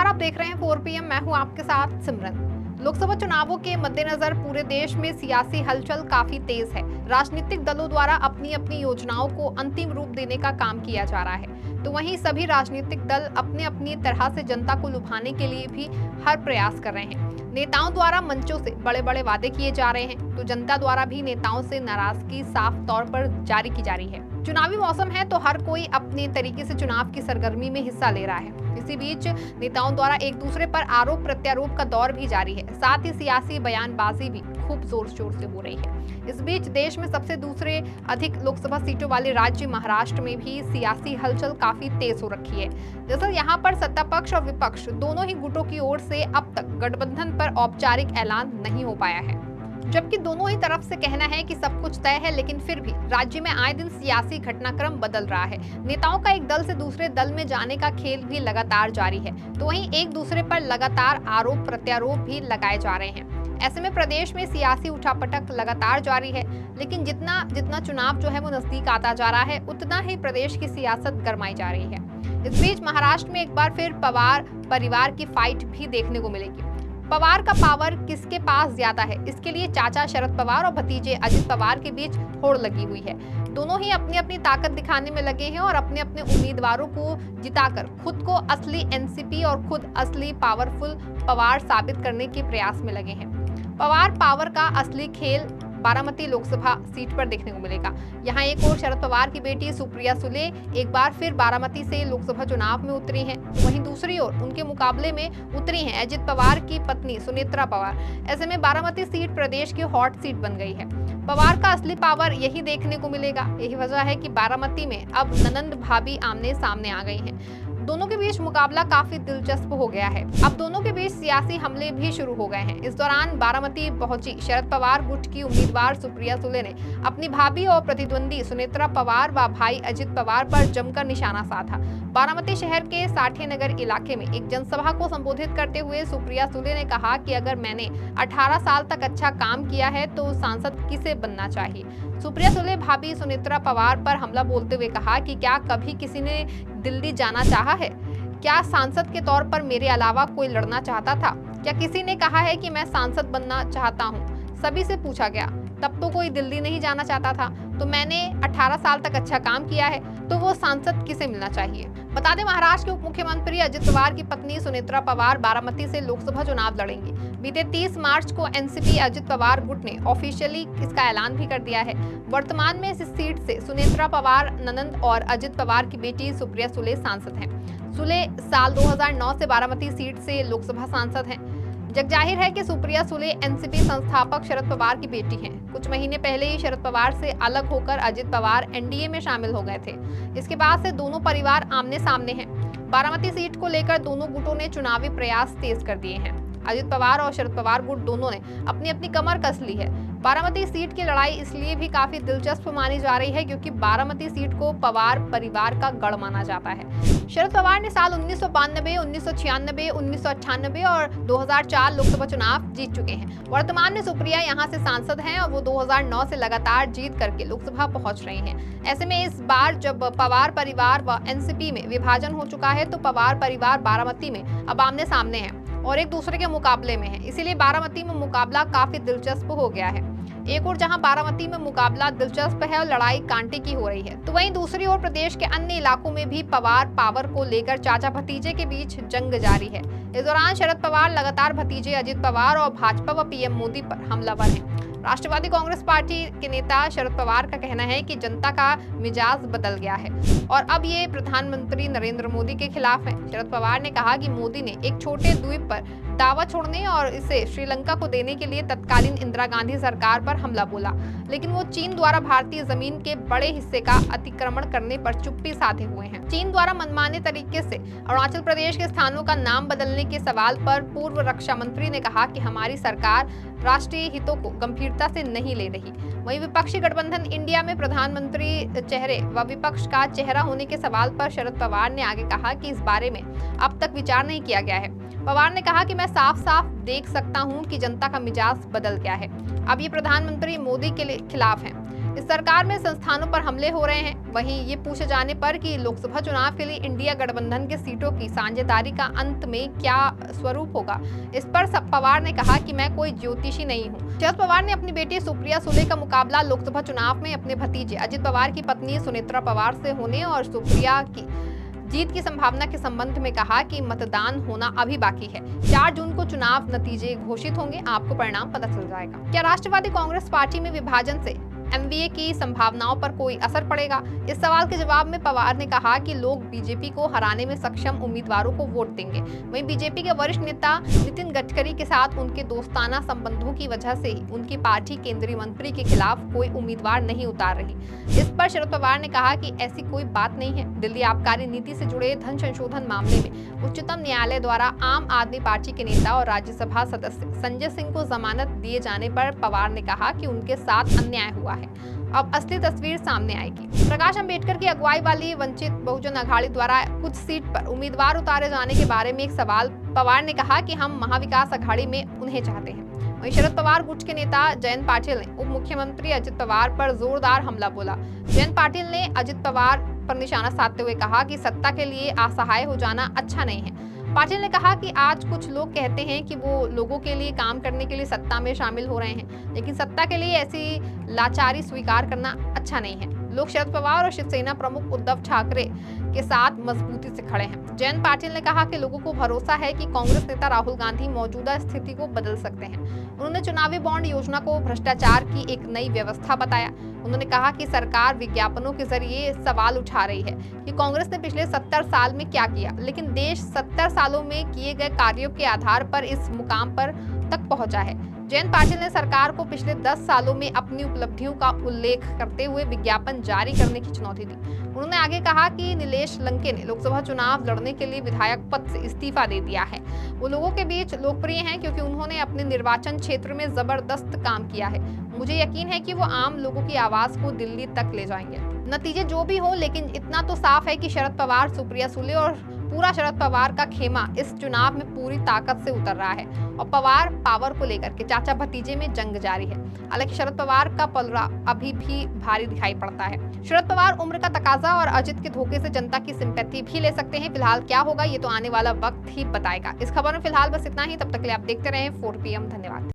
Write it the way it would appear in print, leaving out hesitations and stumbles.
आप देख रहे हैं 4 PM। मैं हूं आपके साथ सिमरन। लोकसभा चुनावों के मद्देनजर पूरे देश में सियासी हलचल काफी तेज है। राजनीतिक दलों द्वारा अपनी अपनी योजनाओं को अंतिम रूप देने का काम किया जा रहा है, तो वहीं सभी राजनीतिक दल अपनी अपनी तरह से जनता को लुभाने के लिए भी हर प्रयास कर रहे हैं। नेताओं द्वारा मंचों से बड़े बड़े वादे किए जा रहे हैं, तो जनता द्वारा भी नेताओं से नाराजगी साफ तौर पर जारी की जा रही है। चुनावी मौसम है तो हर कोई अपने तरीके से चुनाव की सरगर्मी में हिस्सा ले रहा है। इसी बीच नेताओं द्वारा एक दूसरे पर आरोप प्रत्यारोप का दौर भी जारी है। साथ ही सियासी बयानबाजी भी खूब जोर शोर से हो रही है। इस बीच देश में सबसे दूसरे अधिक लोकसभा सीटों वाले राज्य महाराष्ट्र में भी सियासी हलचल काफी तेज हो रखी है। दरअसल यहाँ पर सत्ता पक्ष और विपक्ष दोनों ही गुटों की ओर से अब तक गठबंधन पर औपचारिक ऐलान नहीं हो पाया है, जबकि दोनों ही तरफ से कहना है कि सब कुछ तय है, लेकिन फिर भी राज्य में आए दिन सियासी घटनाक्रम बदल रहा है। नेताओं का एक दल से दूसरे दल में जाने का खेल भी लगातार जारी है, तो वहीं एक दूसरे पर लगातार आरोप प्रत्यारोप भी लगाए जा रहे हैं। ऐसे में प्रदेश में सियासी उठापटक लगातार जारी है, लेकिन जितना जितना चुनाव जो है वो नजदीक आता जा रहा है, उतना ही प्रदेश की सियासत गरमाई जा रही है। इस बीच महाराष्ट्र में एक बार फिर पवार परिवार की फाइट भी देखने को मिलेगी। पवार का पावर किसके पास ज्यादा है, इसके लिए चाचा शरद पवार और भतीजे अजित पवार के बीच होड़ लगी हुई है। दोनों ही अपनी अपनी ताकत दिखाने में लगे हैं और अपने अपने उम्मीदवारों को जिताकर खुद को असली एनसीपी और खुद असली पावरफुल पवार साबित करने के प्रयास में लगे हैं। पवार पावर का असली खेल बारामती लोकसभा सीट पर देखने को मिलेगा। यहाँ एक और शरद पवार की बेटी सुप्रिया सुले एक बार फिर बारामती से लोकसभा चुनाव में उतरी हैं, वहीं दूसरी ओर उनके मुकाबले में उतरी हैं अजित पवार की पत्नी सुनेत्रा पवार। ऐसे में बारामती सीट प्रदेश की हॉट सीट बन गई है। पवार का असली पावर यही देखने को मिलेगा। यही वजह है कि बारामती में अब ननंद भाभी आमने सामने आ गई हैं। दोनों के बीच मुकाबला काफी दिलचस्प हो गया है। अब दोनों के बीच सियासी हमले भी शुरू हो गए हैं। इस दौरान बारामती पहुंची शरद पवार गुट की उम्मीदवार सुप्रिया सुले ने अपनी भाभी और प्रतिद्वंदी सुनेत्रा पवार व भाई अजित पवार पर जमकर निशाना साधा। बारामती शहर के साठे नगर इलाके में एक जनसभा को संबोधित करते हुए सुप्रिया सुले ने कहा कि अगर मैंने 18 साल तक अच्छा काम किया है तो सांसद किसे बनना चाहिए। सुप्रिया सुले भाभी सुनेत्रा पवार पर हमला बोलते हुए कहा कि क्या कभी किसी ने दिल्ली जाना चाहा है? क्या सांसद के तौर पर मेरे अलावा कोई लड़ना चाहता था? क्या किसी ने कहा है कि मैं सांसद बनना चाहता हूँ? सभी से पूछा गया, तब तो कोई दिल्ली नहीं जाना चाहता था। तो मैंने 18 साल तक अच्छा काम किया है, तो वो सांसद किसे मिलना चाहिए? बता दें, महाराष्ट्र के उप मुख्यमंत्री अजित पवार की पत्नी सुनेत्रा पवार बारामती से लोकसभा चुनाव लड़ेंगी। बीते 30 मार्च को एनसीपी अजित पवार गुट ने ऑफिशियली इसका ऐलान भी कर दिया है। वर्तमान में इस सीट से सुनेत्रा पवार ननंद और अजित पवार की बेटी सुप्रिया सुले सांसद हैं। सुले साल 2009 से बारामती सीट से लोकसभा सांसद हैं। जगजाहिर है कि सुप्रिया सुले एनसीपी संस्थापक शरद पवार की बेटी हैं। कुछ महीने पहले ही शरद पवार से अलग होकर अजित पवार एनडीए में शामिल हो गए थे। इसके बाद से दोनों परिवार आमने सामने हैं। बारामती सीट को लेकर दोनों गुटों ने चुनावी प्रयास तेज कर दिए हैं। अजित पवार और शरद पवार गुट दोनों ने अपनी अपनी कमर कस ली है। बारामती सीट की लड़ाई इसलिए भी काफी दिलचस्प मानी जा रही है क्योंकि बारामती सीट को पवार परिवार का गढ़ माना जाता है। शरद पवार ने साल 1992, 1996, 1998 और 2004 लोकसभा चुनाव जीत चुके हैं। वर्तमान में सुप्रिया यहां से सांसद हैं और वो 2009 से लगातार जीत करके लोकसभा पहुंच रही हैं। ऐसे में इस बार जब पवार परिवार व एनसीपी में विभाजन हो चुका है, तो पवार परिवार बारामती में अब आमने सामने है और एक दूसरे के मुकाबले में है। इसीलिए बारामती में मुकाबला काफी दिलचस्प हो गया है। एक और जहां बारामती में मुकाबला दिलचस्प है और लड़ाई कांटे की हो रही है, तो वहीं दूसरी ओर प्रदेश के अन्य इलाकों में भी पवार पावर को लेकर चाचा भतीजे के बीच जंग जारी है। इस दौरान शरद पवार लगातार भतीजे अजित पवार और भाजपा व पीएम मोदी पर हमलावर हैं। राष्ट्रवादी कांग्रेस पार्टी के नेता शरद पवार का कहना है कि जनता का मिजाज बदल गया है और अब ये प्रधानमंत्री नरेंद्र मोदी के खिलाफ है। शरद पवार ने कहा कि मोदी ने एक छोटे द्वीप पर दावा छोड़ने और इसे श्रीलंका को देने के लिए तत्कालीन इंदिरा गांधी सरकार पर हमला बोला, लेकिन वो चीन द्वारा भारतीय जमीन के बड़े हिस्से का अतिक्रमण करने पर चुप्पी साधे हुए हैं। चीन द्वारा मनमाने तरीके से अरुणाचल प्रदेश के स्थानों का नाम बदलने के सवाल पर पूर्व रक्षा मंत्री ने कहा कि हमारी सरकार राष्ट्रीय हितों को गंभीरता से नहीं ले रही। वहीं विपक्षी गठबंधन इंडिया में प्रधानमंत्री चेहरे व विपक्ष का चेहरा होने के सवाल पर शरद पवार ने आगे कहा कि इस बारे में अब तक विचार नहीं किया गया है। पवार ने कहा कि मैं साफ साफ देख सकता हूं कि जनता का मिजाज बदल गया है। अब ये प्रधानमंत्री मोदी के खिलाफ हैं। इस सरकार में संस्थानों पर हमले हो रहे हैं। वहीं ये पूछे जाने पर कि लोकसभा चुनाव के लिए इंडिया गठबंधन के सीटों की साझेदारी का अंत में क्या स्वरूप होगा, इस पर पवार ने कहा कि मैं कोई ज्योतिषी नहीं हूँ। शरद पवार ने अपनी बेटी सुप्रिया सुले का मुकाबला लोकसभा चुनाव में अपने भतीजे अजित पवार की पत्नी सुनेत्रा पवार से होने और सुप्रिया की जीत की संभावना के संबंध में कहा कि मतदान होना अभी बाकी है। 4 जून को चुनाव नतीजे घोषित होंगे, आपको परिणाम पता चल जाएगा। क्या राष्ट्रवादी कांग्रेस पार्टी में विभाजन से एमवीए की संभावनाओं पर कोई असर पड़ेगा? इस सवाल के जवाब में पवार ने कहा कि लोग बीजेपी को हराने में सक्षम उम्मीदवारों को वोट देंगे। वहीं बीजेपी के वरिष्ठ नेता नितिन गडकरी के साथ उनके दोस्ताना संबंधों की वजह से ही उनकी पार्टी केंद्रीय मंत्री के खिलाफ कोई उम्मीदवार नहीं उतार रही। इस पर शरद पवार ने कहा कि ऐसी कोई बात नहीं है। दिल्ली आबकारी नीति से जुड़े धन संशोधन मामले में उच्चतम न्यायालय द्वारा आम आदमी पार्टी के नेता और राज्यसभा सदस्य संजय सिंह को जमानत दिए जाने पर पवार ने कहा कि उनके साथ अन्याय हुआ है। अब असली तस्वीर सामने आएगी। प्रकाश अंबेडकर की अगुवाई वाली वंचित बहुजन अघाड़ी द्वारा कुछ सीट पर उम्मीदवार उतारे जाने के बारे में एक सवाल पवार ने कहा कि हम महाविकास अघाड़ी में उन्हें चाहते हैं। वहीं शरद पवार गुट के नेता जयंत पाटिल ने उप मुख्यमंत्री अजित पवार पर जोरदार हमला बोला। जयंत पाटिल ने अजित पवार पर निशाना साधते हुए कहा कि सत्ता के लिए असहाय हो जाना अच्छा नहीं है। पाटिल ने कहा कि आज कुछ लोग कहते हैं कि वो लोगों के लिए काम करने के लिए सत्ता में शामिल हो रहे हैं, लेकिन सत्ता के लिए ऐसी लाचारी स्वीकार करना अच्छा नहीं है। लोग शरद पवार और शिवसेना प्रमुख उद्धव ठाकरे के साथ मजबूती से खड़े हैं। जयंत पाटिल ने कहा कि लोगों को भरोसा है कि कांग्रेस नेता राहुल गांधी मौजूदा स्थिति को बदल सकते हैं। उन्होंने चुनावी बॉन्ड योजना को भ्रष्टाचार की एक नई व्यवस्था बताया। उन्होंने कहा कि सरकार विज्ञापनों के जरिए सवाल उठा रही है कि कांग्रेस ने पिछले 70 साल में क्या किया, लेकिन देश 70 सालों में किए गए कार्यों के आधार पर इस मुकाम पर तक पहुंचा है। जयंत पाटिल ने सरकार को पिछले 10 सालों में अपनी उपलब्धियों का उल्लेख करते हुए विज्ञापन जारी करने की चुनौती दी। उन्होंने आगे कहा कि नीलेश लंके ने लोकसभा चुनाव लड़ने के लिए विधायक पद से इस्तीफा दे दिया है। वो लोगों के बीच लोकप्रिय हैं क्योंकि उन्होंने अपने निर्वाचन क्षेत्र में जबरदस्त काम किया है। मुझे यकीन है कि वो आम लोगों की आवाज को दिल्ली तक ले जाएंगे। नतीजे जो भी हो, लेकिन इतना तो साफ है कि शरद पवार, सुप्रिया सुले और पूरा शरद पवार का खेमा इस चुनाव में पूरी ताकत से उतर रहा है और पवार पावर को लेकर के चाचा भतीजे में जंग जारी है। हालांकि शरद पवार का पलड़ा अभी भी भारी दिखाई पड़ता है। शरद पवार उम्र का तकाजा और अजित के धोखे से जनता की सिंपैथी भी ले सकते हैं। फिलहाल क्या होगा ये तो आने वाला वक्त ही बताएगा। इस खबर में फिलहाल बस इतना ही। तब तक के लिए आप देखते रहें 4 PM। धन्यवाद।